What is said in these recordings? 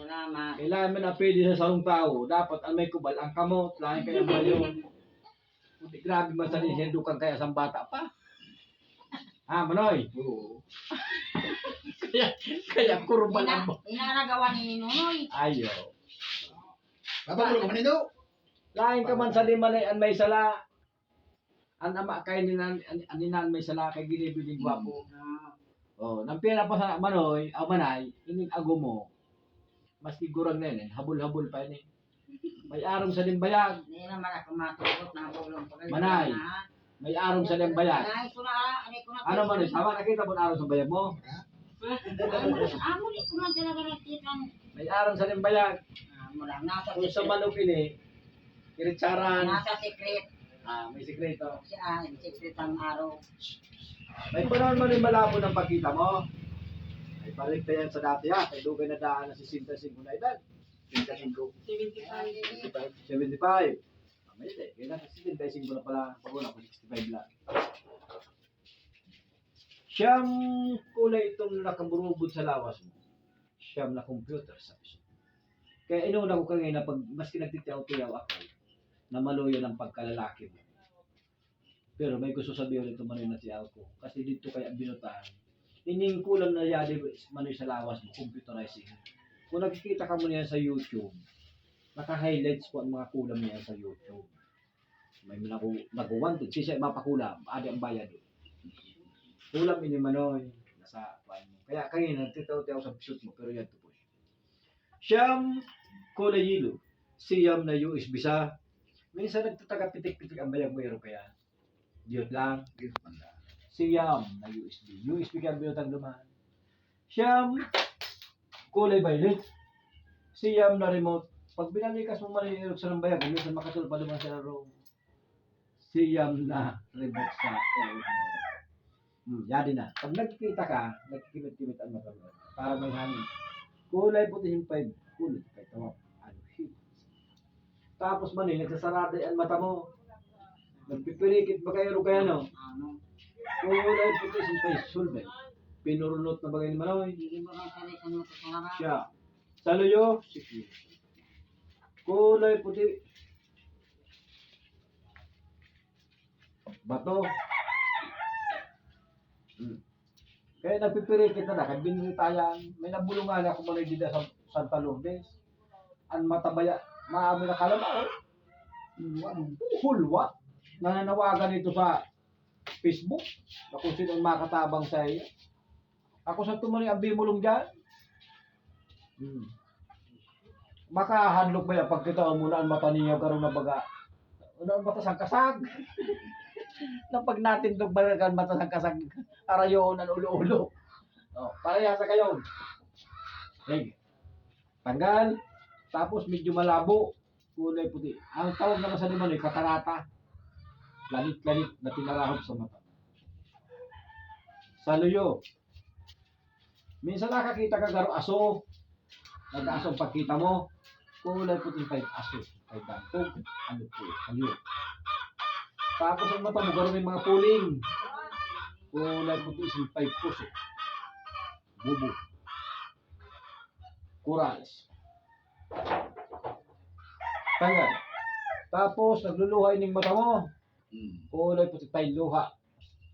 Salamat. Kailangan man apili sa sarong tao. Dapat ang may kubal ang kamot. Lahat kaya ba yun? Hindi grabe man sa nisendukan kaya sa bata pa. Ha, Manoy? Oo. Kaya kurban ang Inaragawa ni Nunoy. Ayaw. Bapak mo naman ito. Lain ka man sa limanay an may sala. An ama kay aninan may sala kay ginibiling gwapo. Oh, nang pila pa sa Manoy, manay, ining ago mo. Maski gurang na yun, habol-habol pa yun eh. May arong sa limbayag. Hindi naman ako matugot na bulong. Manay. May arong sa limbayag. Ano man, tama nakita mo na arong sa bayag mo? Amo ni ko na talaga nakita. May arong sa limbayag. Amo lang nasa Kung sa manok ini, kiritsaran. nasa secret. May sikreto. Siya, secret ang araw. May panahon mo rin malabo ng pagkita mo. Ay balik na yan sa dati ha. Kay Lugay na daan na si Sinta 5 na edad. Sinta 5. 75. May ito eh. Kaya si Sinta 5 na pala. Pag-una ko 65 lang. Siyam kulay itong nakaburubod sa lawas mo. Siyam na computer sa piso. Kaya inuuna ko kanina na pag maski nagtitiyaw-tiyaw ako na maluyo ng pagkalalaki mo. Pero may gusto sabihin ito Manoy na tiyaw ko. Kasi dito kaya binutahan. Ining kulang na yadi Manoy sa lawas mo, computerizing. Kung nakikita ka mo niyan sa YouTube, naka-highlights po ang mga kulam niya sa YouTube. May nag-wanted, siya mapakulam, adi ang bayad. Kulam ini Manoy, nasa kuwan mo. Kaya kanina, nagtitaw-tiyaw sa shoot mo, pero yan to po. Siyam kulay yelo, siyam na USB sa. Minsan nagtataga pitik-pitik ang bayag mo, kaya diyot lang. Siyam na USB. USB kaya binutang dumaan. Siyam kulay violet. Siyam na remote. Pag binalikas mo marinirok sa ng bayag, minsan makatulpa naman sa laro. Siyam na remote sa bayag. Yadi na. Pag nagkikita ka, nagkikimit-kimit ang mata mo. Para may hangin. Kulay puti yung 5. Kulay. Kahit tawag. Tapos Manoy, nagsasarada ang mata mo. Nagpipirikit ba kayo kaya no? Kulay puti yung 5. Sulbay. Pinurunot na bagay ni Manoy. Siya. Saluyo. Kulay puti. Bato. Kaya nagpipirikit na kaya binilitayan. May nabulungan ako Manoy dito sa Santa Lourdes. Ang matabaya. Maami na kalama. Hulwa. Nananawagan ito sa Facebook. Kung sino ang makatabang sa iyo. Ako sa tumuli ang bimulong dyan. Makahandlok ba yan? Pag kita mo na ang mata niya karoon na baga. Ano ang mata sang kasag? Na pag natin itong balagan mata sang kasag. Arayon ang ulo-ulo. Parehas sa kayo. Sige. Tanggal. Tapos medyo malabo. Kulay puti. Ang tawag naman sa naman ay katarata. Lanit-lanit na tinarahog sa mata. Saluyo. Minsan nakakita ka garo aso. Nag-aso ang pagkita mo. Kulay puti 5 aso. 5 bantog. Ano po? Saluyo. Tapos ang mata mo garo may mga puling. Kulay puti 5 puso. Bubo. Corals. Tanggal. Tapos nagluluha ining mata mo. Kulay puti tayo luha.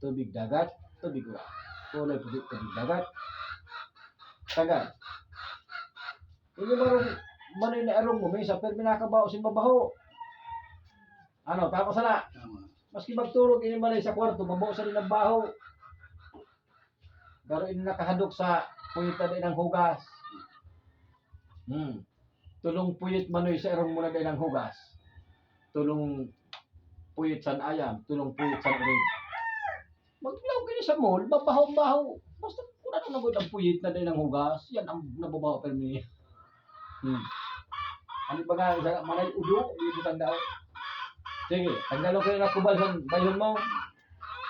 Tubig dagat, tubig uwa. Kulay puti tubig dagat. Tanggal. Hindi marong Manoy na arong mo, minsan pero minakabaho sin mabaho. Ano, tapos na. Maski magturog ini Manoy sa kwarto, mabaho sa rin ang baho. Pero ini nakahadok sa puyita din ng hugas. Tulong puyit Manoy sa erong muna din ng hugas. Tulong puyit san ayam, tulong puyit san urig. Maglaw kayo sa mall, babaho-baho. Basta kung ano nagod ang puyit na din ng hugas, yan ang nababaho pero niya. Ano ba nga, sa Manay udo, hindi tanda. Sige, tanggalo kayo na kubal sa bayon mo.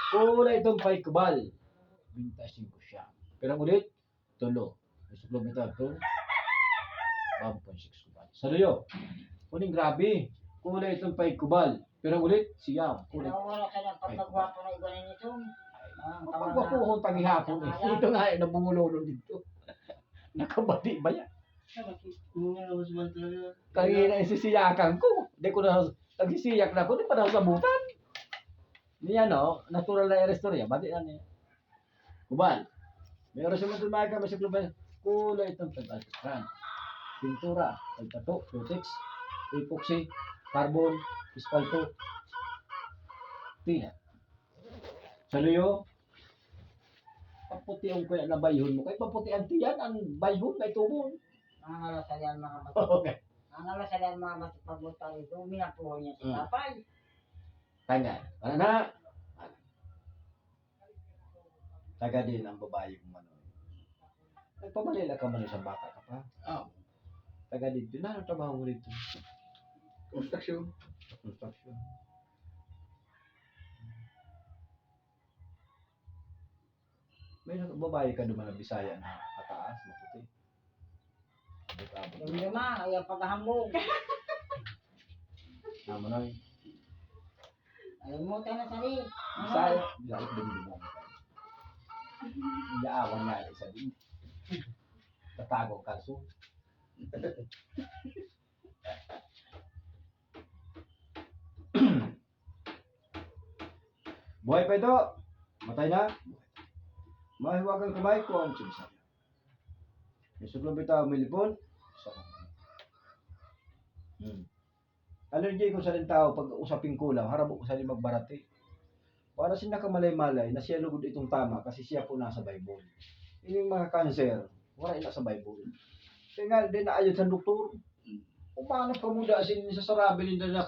Kulay itong 5 kubal. 25 siya. Pero ulit, tulo. Suplementar to. 1.6 kubal. Saluyo. Kuning grabe. Kulay itong 5 kubal. Pero ulit, siyam. Kulay. Wala ka lang pagkagwapo na iba nito. Pagwapuhon tangihapon eh. Ito nga eh, nabungulolo dito. Nakabati ba yan? Mas man talaga. Kanina isisiyakan ko. Di ko na, nagsisiyak na ako, di pa na ako sabutan. Niya no, natural na restorya, bati na niya. Kubal. May oras naman tumahay kami sa global. Kulay itong tag-alpran. Pintura, pagtato, latex, epoxy, carbon, espalto, tina. Sa luyo, paputi ang kuya na bayhon mo. Kaya paputi ang tiyan, ang bayhon, may tubon. Nangangalasalian mga bata. Okay. Nangangalasalian mga bata pagbutang ito. Minapuho niya Mm. sa tapay. Tanga. Ano na? Taga din ang babae kong ano. Nagpamalila ka man sa bata ka pa. Ah, Taga dito. Na, ano trabaho mo dito? construction. Construction. May babae ka naman na Bisaya na kataas, maputi. Yung lima, ayaw paghahambog. Naman na. Ayaw mo tayo na sari. Bisaya. Bisaya din din mo. Inaawan nga isa din. Tatagong kalso. Buhay pa ito. Matay na. Mahiwagang kamay ko ang sinsabi. May suglong bitaw, may lipon. Allergy ko sa rin tao pag usaping kulang, harap ko sa rin magbarati. Para siya nakamalay-malay na siya lugod itong tama kasi siya po nasa Bible. Yung mga cancer, wala ina sa Bible. Kaya nga, din na ayon sa doktor. Kung paano ka mo da, sa sarabi nila na